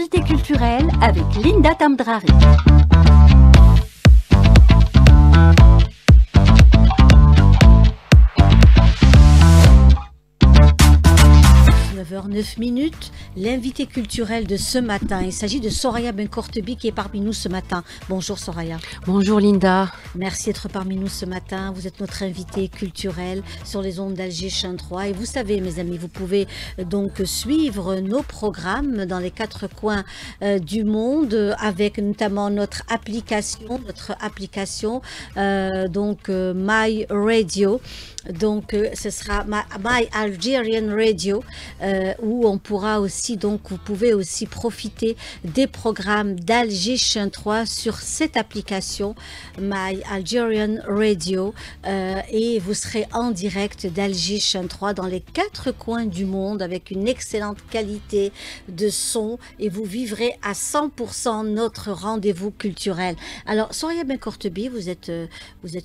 l'invité culturel avec Linda Tamdrari. 9h09, l'invité culturel de ce matin. Il s'agit de Soraya Benkortebi qui est parmi nous ce matin. Bonjour Soraya. Bonjour Linda. Merci d'être parmi nous ce matin. Vous êtes notre invité culturel sur les ondes d'Alger Chain 3. Et vous savez mes amis, vous pouvez donc suivre nos programmes dans les 4 coins du monde avec notamment notre application My Radio. Donc ce sera My Algerian Radio où on pourra aussi, donc vous pouvez aussi profiter des programmes d'Alger Chain 3 sur cette application My Algerian Radio et vous serez en direct d'Alger Chain 3 dans les 4 coins du monde avec une excellente qualité de son et vous vivrez à 100% notre rendez-vous culturel. Alors Soraya Benkortebi, vous êtes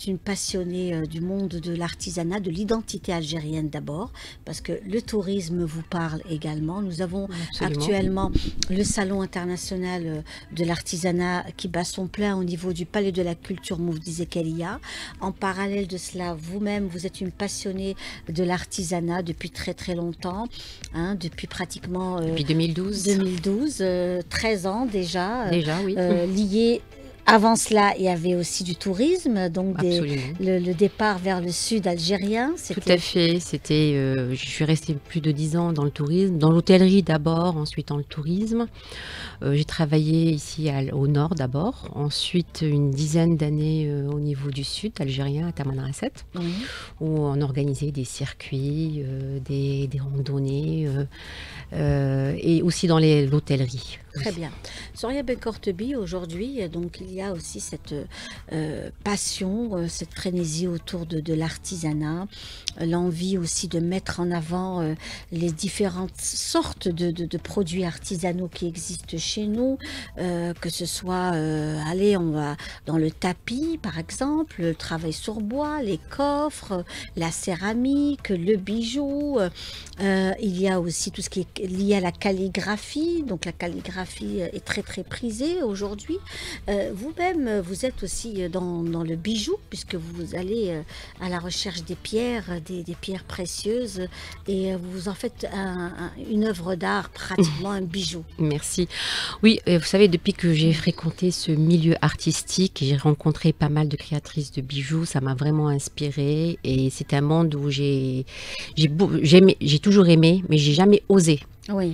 une passionnée du monde de l'artisanat, de l'identité algérienne d'abord, parce que le tourisme vous parle également. Nous avons actuellement le Salon international de l'artisanat qui bat son plein au niveau du Palais de la Culture Moufdi Zekaria. En parallèle de cela, vous-même, vous êtes une passionnée de l'artisanat depuis très très longtemps, hein, depuis pratiquement... depuis 2012. 13 ans déjà. Déjà, oui. Liée... Avant cela, il y avait aussi du tourisme, donc le départ vers le sud algérien. Tout à fait. Je suis restée plus de 10 ans dans le tourisme, dans l'hôtellerie d'abord, ensuite dans le tourisme. J'ai travaillé ici au nord d'abord, ensuite une dizaine d'années au niveau du sud algérien, à Tamanrasset, où on organisait des circuits, des randonnées et aussi dans l'hôtellerie. Très bien. Soraya Benkortebi, aujourd'hui, donc il y a aussi cette passion, cette frénésie autour de l'artisanat, l'envie aussi de mettre en avant les différentes sortes de produits artisanaux qui existent chez nous, que ce soit, on va dans le tapis par exemple, le travail sur bois, les coffres, la céramique, le bijou, il y a aussi tout ce qui est lié à la calligraphie, donc la calligraphie est très très prisée aujourd'hui. Vous-même, vous êtes aussi dans le bijou, puisque vous allez à la recherche des pierres, des pierres précieuses, et vous en faites une œuvre d'art, pratiquement un bijou. Merci. Oui, vous savez, depuis que j'ai fréquenté ce milieu artistique, j'ai rencontré pas mal de créatrices de bijoux, ça m'a vraiment inspirée, et c'est un monde où j'ai toujours aimé, mais j'ai jamais osé. Oui.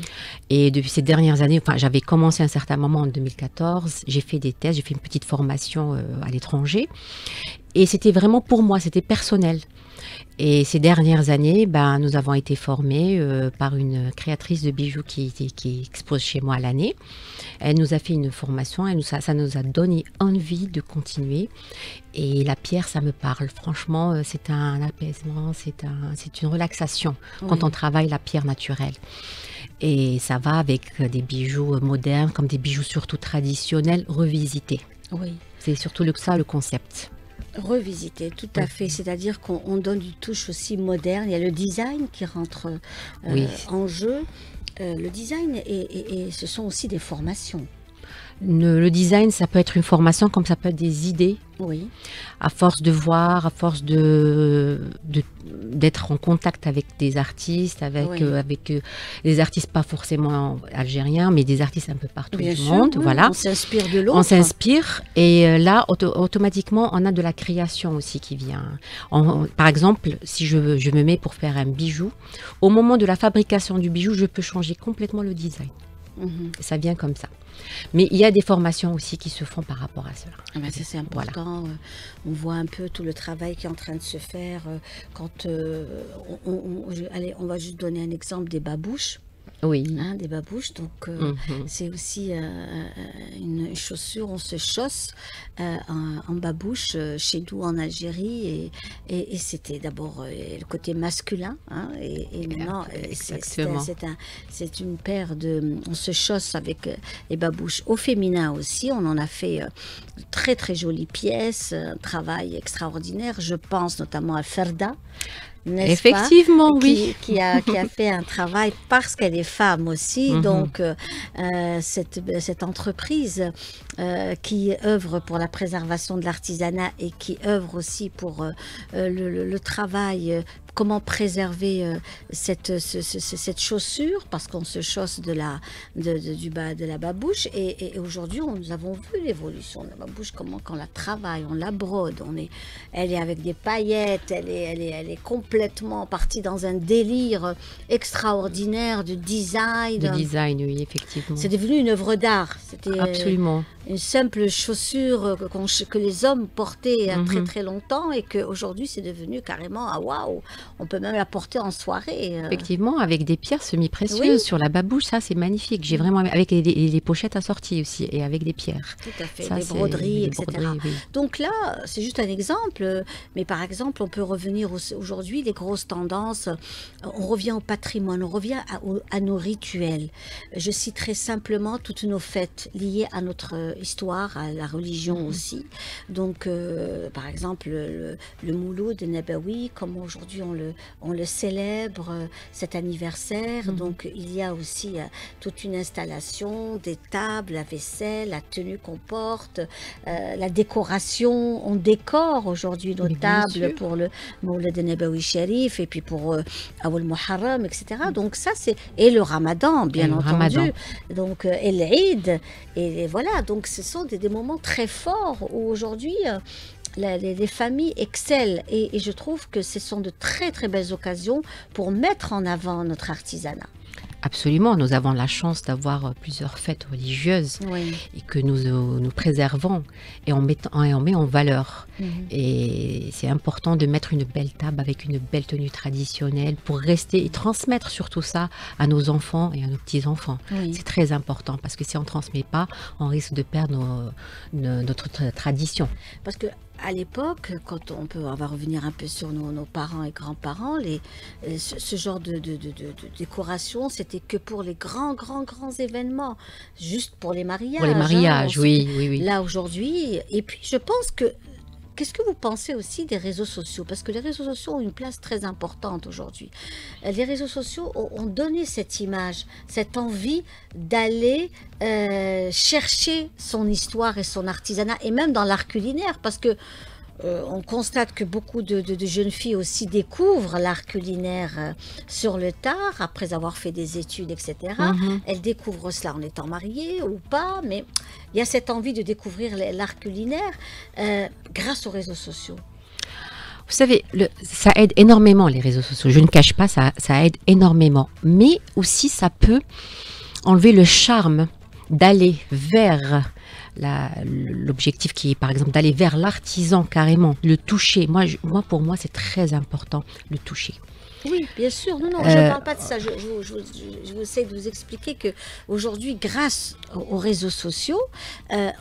Et depuis ces dernières années, j'avais commencé à un certain moment en 2014, j'ai fait des tests, j'ai fait une petite formation à l'étranger. Et c'était vraiment pour moi, c'était personnel. Et ces dernières années, nous avons été formés par une créatrice de bijoux qui expose chez moi à l'année. Elle nous a fait une formation, ça nous a donné envie de continuer. Et la pierre, ça me parle. Franchement, c'est un apaisement, c'est une relaxation quand on travaille la pierre naturelle. Et ça va avec des bijoux modernes, comme des bijoux surtout traditionnels, revisités. Oui. C'est surtout ça le concept. Revisiter, tout à fait. C'est-à-dire qu'on donne une touche aussi moderne. Il y a le design qui rentre en jeu. Le design et ce sont aussi des formations. Le design, ça peut être une formation comme ça peut être des idées. Oui. À force de voir, à force d'être en contact avec des artistes, avec des artistes pas forcément algériens, mais des artistes un peu partout du monde. Voilà. On s'inspire de l'autre. On s'inspire et là, automatiquement, on a de la création aussi qui vient. Par exemple, si je me mets pour faire un bijou, au moment de la fabrication du bijou, je peux changer complètement le design. Ça vient comme ça. Mais il y a des formations aussi qui se font par rapport à cela. Ça c'est important. Voilà. On voit un peu tout le travail qui est en train de se faire. Quand on va juste donner un exemple des babouches. Oui. Hein, des babouches, donc c'est aussi une chaussure, on se chausse en babouche chez nous en Algérie et c'était d'abord le côté masculin hein, et maintenant c'est une paire on se chausse avec les babouches au féminin aussi, on en a fait très très jolies pièces, un travail extraordinaire, je pense notamment à Ferda. n'est-ce Effectivement, pas, oui. qui a fait un travail parce qu'elle est femme aussi. Donc, cette entreprise qui œuvre pour la préservation de l'artisanat et qui œuvre aussi pour le travail. Comment préserver cette chaussure, parce qu'on se chausse de la babouche, et aujourd'hui nous avons vu l'évolution de la babouche, comment qu'on la travaille, on la brode, elle est avec des paillettes, elle est complètement partie dans un délire extraordinaire de design. De design, oui, effectivement. C'est devenu une œuvre d'art. C'était absolument une simple chaussure que les hommes portaient très très longtemps, et qu'aujourd'hui c'est devenu carrément waouh. On peut même la porter en soirée. Effectivement, avec des pierres semi-précieuses Oui. sur la babouche, ça c'est magnifique. J'ai vraiment avec les pochettes assorties aussi, et avec des pierres. Tout à fait, Ça, des c'est broderies, des etc. broderies, oui. Donc là, c'est juste un exemple, mais par exemple, on peut revenir aujourd'hui, les grosses tendances, on revient au patrimoine, on revient à nos rituels. Je citerai simplement toutes nos fêtes liées à notre histoire, à la religion aussi. Donc, par exemple, le Mouloud Nabawi, comme aujourd'hui on le célèbre, cet anniversaire. Donc, il y a aussi toute une installation, des tables, la vaisselle, la tenue qu'on porte, la décoration. On décore aujourd'hui nos tables pour le Mouloud Nabawi Sharif, et puis pour Awal Muharram, etc. Donc, ça, c'est... Et le Ramadan, bien entendu. Ramadan. Donc, et l'Eid. Et voilà, donc ce sont des moments très forts où aujourd'hui... Les familles excellent, et je trouve que ce sont de très très belles occasions pour mettre en avant notre artisanat. Absolument, nous avons la chance d'avoir plusieurs fêtes religieuses et que nous préservons et on met en valeur. Et c'est important de mettre une belle table avec une belle tenue traditionnelle pour rester et transmettre surtout ça à nos enfants et à nos petits-enfants. C'est très important, parce que si on ne transmet pas, on risque de perdre notre tradition. Parce que à l'époque, quand on va revenir un peu sur nos parents et grands-parents, ce genre de décoration, c'était que pour les grands événements, juste pour les mariages. Pour les mariages, oui. Là, aujourd'hui, et puis je pense que... Qu'est-ce que vous pensez aussi des réseaux sociaux? Parce que les réseaux sociaux ont une place très importante aujourd'hui. Les réseaux sociaux ont donné cette image, cette envie d'aller chercher son histoire et son artisanat, et même dans l'art culinaire, parce que on constate que beaucoup de jeunes filles aussi découvrent l'art culinaire sur le tard, après avoir fait des études, etc. Elles découvrent cela en étant mariées ou pas, mais il y a cette envie de découvrir l'art culinaire grâce aux réseaux sociaux. Vous savez, ça aide énormément, les réseaux sociaux. Je ne cache pas, ça aide énormément. Mais aussi, ça peut enlever le charme d'aller vers l'objectif qui est, par exemple, d'aller vers l'artisan carrément, le toucher. Pour moi, c'est très important, le toucher. Oui, bien sûr. Non, je ne parle pas de ça. Je vous essaie de vous expliquer qu'aujourd'hui, grâce aux réseaux sociaux,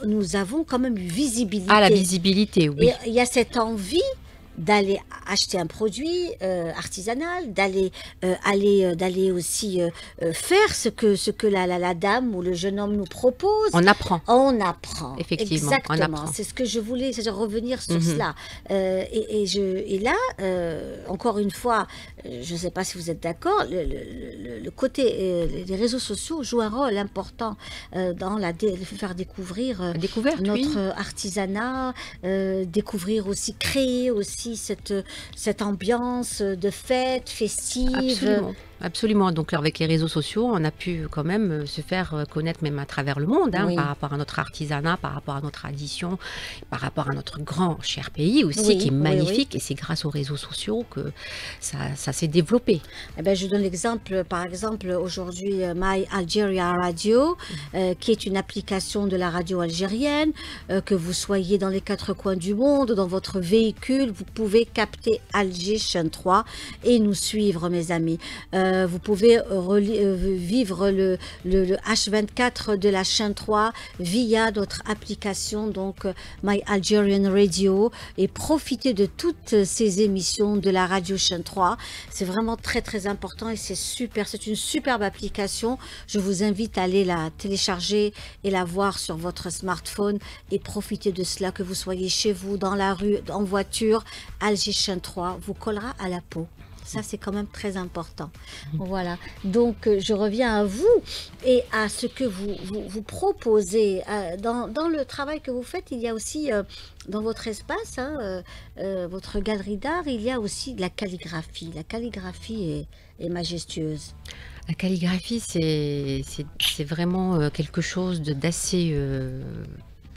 nous avons quand même une visibilité. Ah, la visibilité, oui. Et il y a cette envie d'aller acheter un produit artisanal, d'aller aussi faire ce que la dame ou le jeune homme nous propose. On apprend. Effectivement. Exactement. On apprend. C'est ce que je voulais, c'est revenir sur cela. Et là, encore une fois, je ne sais pas si vous êtes d'accord, le côté, les réseaux sociaux jouent un rôle important dans faire découvrir notre artisanat, découvrir aussi, créer aussi cette ambiance de fête festive. Absolument. Donc avec les réseaux sociaux, on a pu quand même se faire connaître même à travers le monde, par rapport à notre artisanat, par rapport à nos traditions, par rapport à notre grand cher pays aussi, qui est magnifique. Et c'est grâce aux réseaux sociaux que ça s'est développé. Eh ben, je donne l'exemple, par exemple, aujourd'hui, My Algeria Radio, qui est une application de la radio algérienne, que vous soyez dans les 4 coins du monde, dans votre véhicule, vous pouvez capter Alger Chaîne 3 et nous suivre, mes amis. Vous pouvez vivre le H24 de la chaîne 3 via notre application, donc My Algerian Radio, et profiter de toutes ces émissions de la radio chaîne 3. C'est vraiment très très important et c'est super, c'est une superbe application. Je vous invite à aller la télécharger et la voir sur votre smartphone et profiter de cela, que vous soyez chez vous, dans la rue, en voiture. Alger chaîne 3 vous collera à la peau. Ça, c'est quand même très important. Voilà. Donc, je reviens à vous et à ce que vous proposez. Dans le travail que vous faites, il y a aussi, dans votre espace, votre galerie d'art, il y a aussi de la calligraphie. La calligraphie est majestueuse. La calligraphie, c'est vraiment quelque chose d'assez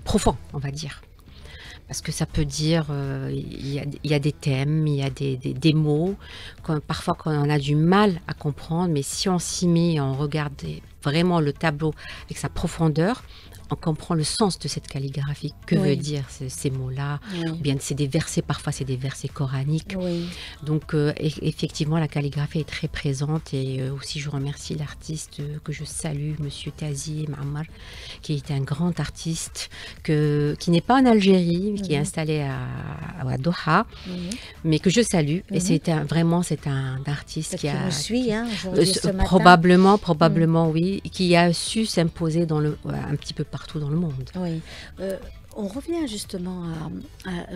profond, on va dire. Parce que ça peut dire, il y a des thèmes, il y a des mots, parfois qu'on a du mal à comprendre, mais si on s'y met, on regarde vraiment le tableau avec sa profondeur, on comprend le sens de cette calligraphie. Que veut dire ces mots-là? Ou bien c'est des versets, parfois c'est des versets coraniques. Donc effectivement, la calligraphie est très présente. Et aussi, je remercie l'artiste que je salue, Monsieur Tazi Mammar, qui est un grand artiste qui n'est pas en Algérie, qui est installé à Doha, mais que je salue. Et c'est vraiment un artiste qui a... suit, probablement, oui, qui a su s'imposer un petit peu partout dans le monde. Oui. On revient justement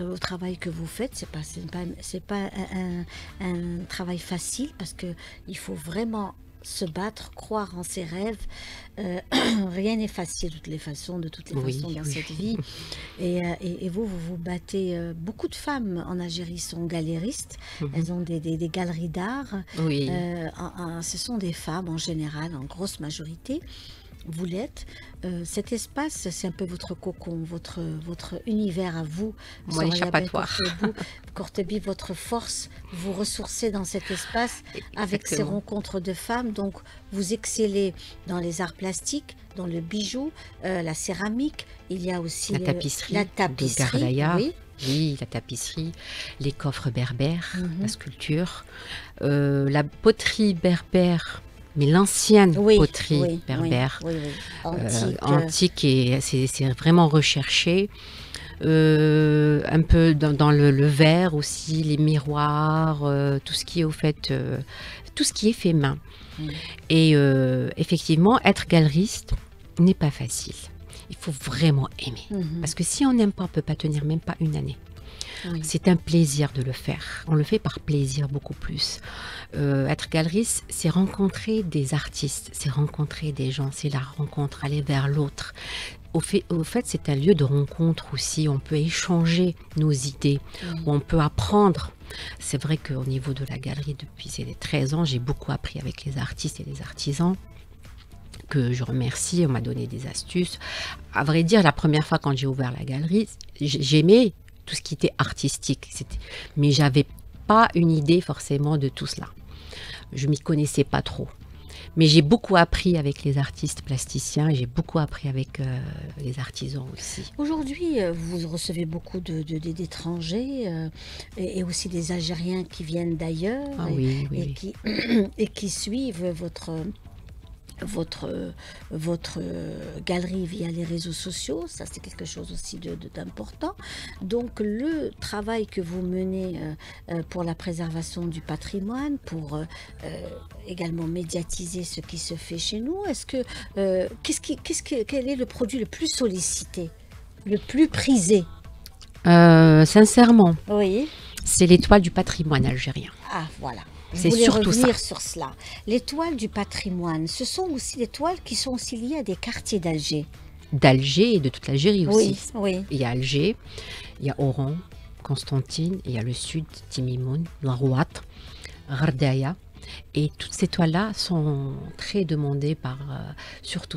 au travail que vous faites. C'est pas un travail facile parce que il faut vraiment se battre, croire en ses rêves. Rien n'est facile de toutes les façons dans cette vie. Et vous vous battez. Beaucoup de femmes en Algérie sont galéristes. Elles ont des galeries d'art. Ce sont des femmes en général, en grosse majorité. Vous l'êtes. Cet espace, c'est un peu votre cocon, votre univers à vous. Mon échappatoire. Cortebi, votre force, vous ressourcez dans cet espace avec ces rencontres de femmes. Donc, vous excellez dans les arts plastiques, dans le bijou, la céramique. Il y a aussi la tapisserie. De Gardaya. Oui, la tapisserie, les coffres berbères, la sculpture, la poterie berbère. Mais l'ancienne poterie berbère, antique, et c'est vraiment recherché. Un peu dans le verre aussi, les miroirs, tout ce qui est au fait, tout ce qui est fait main. Et effectivement, être galeriste n'est pas facile. Il faut vraiment aimer. Parce que si on n'aime pas, on ne peut pas tenir même pas une année. C'est un plaisir de le faire. On le fait par plaisir beaucoup plus. Être galeriste, c'est rencontrer des artistes, c'est rencontrer des gens, c'est la rencontre, aller vers l'autre. Au fait, c'est un lieu de rencontre aussi. On peut échanger nos idées, on peut apprendre. C'est vrai qu'au niveau de la galerie, depuis ces 13 ans, j'ai beaucoup appris avec les artistes et les artisans. Que je remercie, on m'a donné des astuces. À vrai dire, la première fois quand j'ai ouvert la galerie, j'aimais tout ce qui était artistique, mais j'avais pas une idée forcément de tout cela. Je m'y connaissais pas trop. Mais j'ai beaucoup appris avec les artistes plasticiens et j'ai beaucoup appris avec les artisans aussi. Aujourd'hui, vous recevez beaucoup d'étrangers et aussi des Algériens qui viennent d'ailleurs et qui suivent votre galerie via les réseaux sociaux. Ça, c'est quelque chose aussi d'important. Donc, le travail que vous menez pour la préservation du patrimoine, pour également médiatiser ce qui se fait chez nous, quel est le produit le plus sollicité, le plus prisé? Sincèrement, c'est l'étoile du patrimoine algérien. Ah, voilà. C'est voulais surtout revenir ça. sur cela. Les toiles du patrimoine, ce sont aussi des toiles qui sont aussi liées à des quartiers d'Alger. D'Alger et de toute l'Algérie aussi. Oui. Il y a Alger, il y a Oran, Constantine, il y a le sud, Timimoun, Larouat, Gardaya. Et toutes ces toiles-là sont très demandées par surtout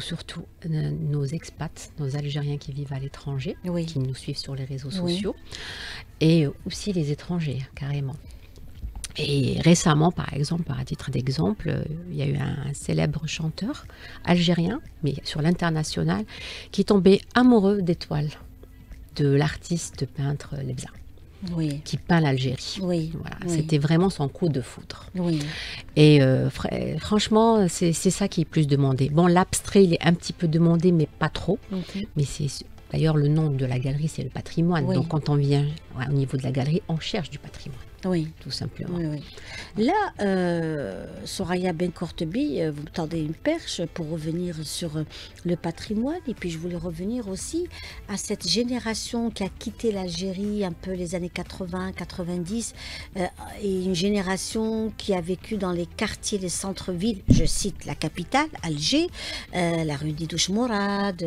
nos expats, nos Algériens qui vivent à l'étranger, qui nous suivent sur les réseaux sociaux, et aussi les étrangers, carrément. Et récemment, par exemple, à titre d'exemple, il y a eu un célèbre chanteur algérien, mais sur l'international, qui est tombé amoureux des toiles de l'artiste peintre Lebza, qui peint l'Algérie. Voilà, c'était vraiment son coup de foudre. Et franchement, c'est ça qui est plus demandé. Bon, l'abstrait, il est un petit peu demandé, mais pas trop. Mais c'est d'ailleurs le nom de la galerie, c'est le patrimoine. Donc quand on vient au niveau de la galerie, on cherche du patrimoine. Oui. tout simplement. Oui, oui. Là, Soraya Ben Kortebi, vous me tendez une perche pour revenir sur le patrimoine. Et puis, je voulais revenir aussi à cette génération qui a quitté l'Algérie un peu les années 80, 90, et une génération qui a vécu dans les quartiers des centres-villes. Je cite la capitale, Alger, la rue Didouche Mourad,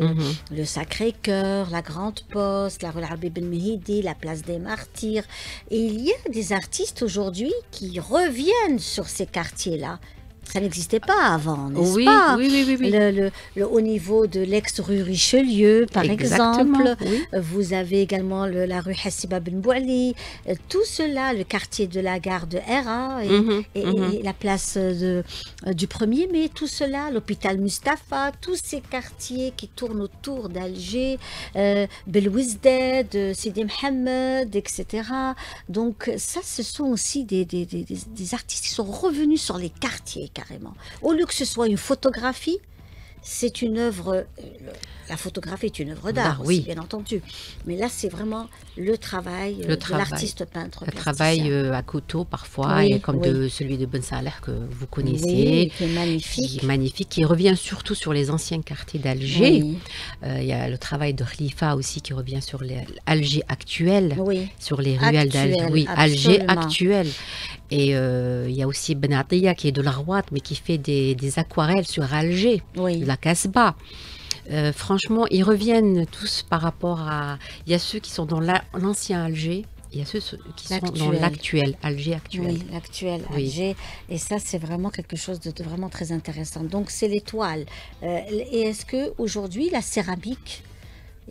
le Sacré-Cœur, la Grande Poste, la rue Arabi Ben Mehidi, la place des Martyrs. Et il y a des artistes aujourd'hui qui reviennent sur ces quartiers-là. Ça n'existait pas avant, n'est-ce Oui, pas? oui, oui, oui, oui. Au niveau de l'ex-rue Richelieu, par Exactement, exemple. oui. Vous avez également la rue Hassiba Ben Bouali. Tout cela, le quartier de la gare de Hera et la place du 1er mai, tout cela, l'hôpital Mustapha, tous ces quartiers qui tournent autour d'Alger, Belouizdad, Sidi Mohamed, etc. Donc ça, ce sont aussi des artistes qui sont revenus sur les quartiers, carrément. Au lieu que ce soit une photographie, c'est une œuvre. La photographie est une œuvre d'art, oui, aussi, bien entendu. Mais là, c'est vraiment le travail de l'artiste peintre. Le travail à couteau, parfois, Oui, et comme oui. celui de Ben Salah que vous Oui, connaissez. qui est magnifique. Qui est magnifique, qui revient surtout sur les anciens quartiers d'Alger. Oui. Il y a le travail de Khalifa aussi qui revient sur l'Alger actuel, Oui. sur les ruelles d'Alger. Actuel, Oui, Alger absolument. actuel. Et il y a aussi Ben Attia qui est de l'Arwat, mais qui fait des aquarelles sur Alger, Oui. de la Casbah. Franchement, ils reviennent tous par rapport à... Il y a ceux qui sont dans l'ancien Alger, il y a ceux qui sont dans l'actuel, Alger actuel. Oui, l'actuel Oui. Alger. Et ça, c'est vraiment quelque chose de vraiment très intéressant. Donc, c'est l'étoile. Et est-ce qu'aujourd'hui, la céramique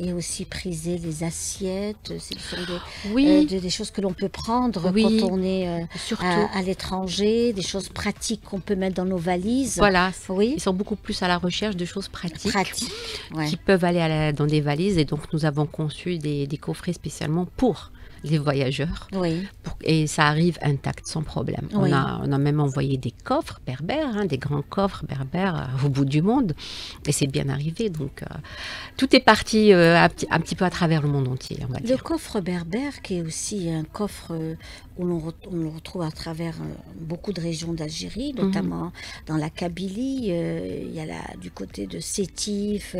est aussi prisée, les assiettes, ce sont Oui. des choses que l'on peut prendre Oui. quand on est Surtout. à l'étranger, des choses pratiques qu'on peut mettre dans nos valises. Voilà, Oui. ils sont beaucoup plus à la recherche de choses pratiques. Pratique. Ouais. Qui peuvent aller dans des valises. Et donc, nous avons conçu des coffrets spécialement pour les voyageurs. Oui. Et ça arrive intact, sans problème. Oui. On a même envoyé des coffres berbères, des grands coffres berbères au bout du monde. Et c'est bien arrivé. Donc, tout est parti un petit peu à travers le monde entier, on va Le dire. coffre berbère, qui est aussi un coffre où on le retrouve à travers beaucoup de régions d'Algérie, notamment dans la Kabylie. Il y a du côté de Sétif,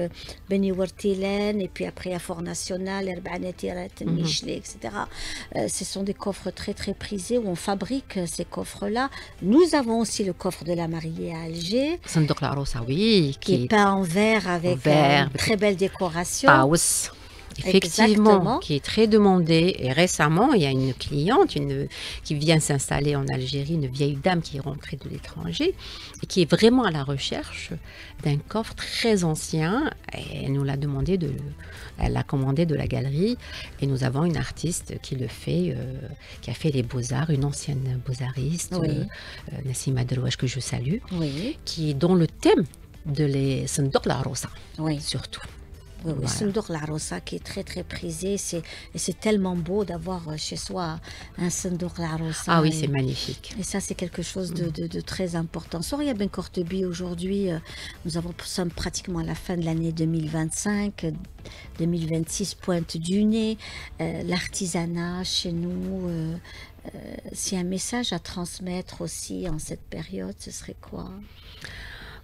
Beni Ouartilen, et puis après à Fort National, Erbanet, Michelet, etc. Ce sont des coffres très très prisés où on fabrique ces coffres-là. Nous avons aussi le coffre de la mariée à Alger, Sandouk La Rosa, oui, qui est peint en verre avec une très belle décoration. Paus. Effectivement, Exactement. qui est très demandé. Et récemment, il y a une cliente qui vient s'installer en Algérie, une vieille dame qui est rentrée de l'étranger et qui est vraiment à la recherche d'un coffre très ancien. Et elle nous l'a demandé, elle l'a commandé de la galerie. Et nous avons une artiste qui le fait, qui a fait les beaux-arts, une ancienne beaux-artiste, Oui. Nassima Delouache, que je salue, Oui, qui est dans le thème de les Sandouk La Rosa, oui. surtout. Oui, oui, Voilà. Sandouk La Rosa qui est très très prisé. Et c'est tellement beau d'avoir chez soi un Sandouk La Rosa. Ah oui, et, c'est magnifique. et ça, c'est quelque chose de très important. Soraya Ben Kortebi, aujourd'hui, nous sommes pratiquement à la fin de l'année 2025. 2026 pointe du nez. L'artisanat chez nous, s'il y a un message à transmettre aussi en cette période, ce serait quoi?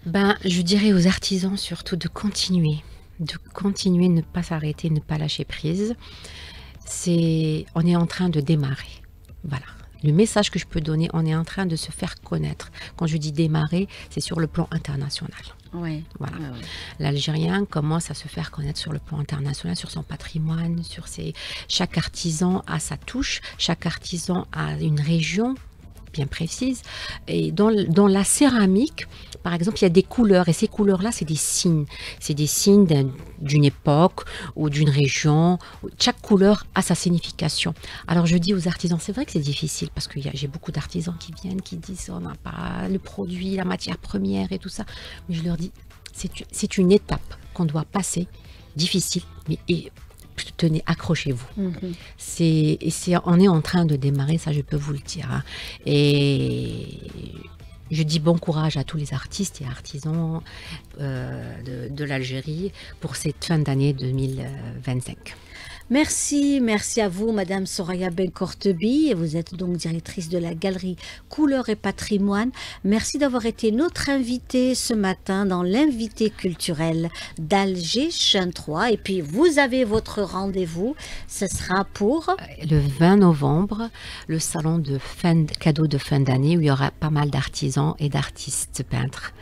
Ben, je dirais aux artisans surtout de continuer, ne pas s'arrêter, ne pas lâcher prise. On est en train de démarrer. Voilà. Le message que je peux donner, on est en train de se faire connaître. Quand je dis démarrer, c'est sur le plan international. Oui. Voilà. Ouais, ouais. L'Algérien commence à se faire connaître sur le plan international, sur son patrimoine, chaque artisan a sa touche, chaque artisan a une région bien précise. Et dans la céramique, par exemple, il y a des couleurs, et ces couleurs-là, c'est des signes. C'est des signes d'une époque ou d'une région. Chaque couleur a sa signification. Alors, je dis aux artisans, c'est vrai que c'est difficile, parce que j'ai beaucoup d'artisans qui viennent, qui disent, on n'a pas le produit, la matière première et tout ça. Mais je leur dis, c'est une étape qu'on doit passer, difficile, mais tenez, accrochez-vous. On est en train de démarrer, ça je peux vous le dire. Hein. Et je dis bon courage à tous les artistes et artisans de l'Algérie pour cette fin d'année 2025. Merci, merci à vous, Madame Soraya Ben-Kortebi. Vous êtes donc directrice de la galerie Couleurs et Patrimoine. Merci d'avoir été notre invitée ce matin dans l'invité culturel d'Alger Chain 3. Et puis, vous avez votre rendez-vous. Ce sera pour Le 20 novembre, le salon de cadeaux de fin d'année où il y aura pas mal d'artisans et d'artistes peintres.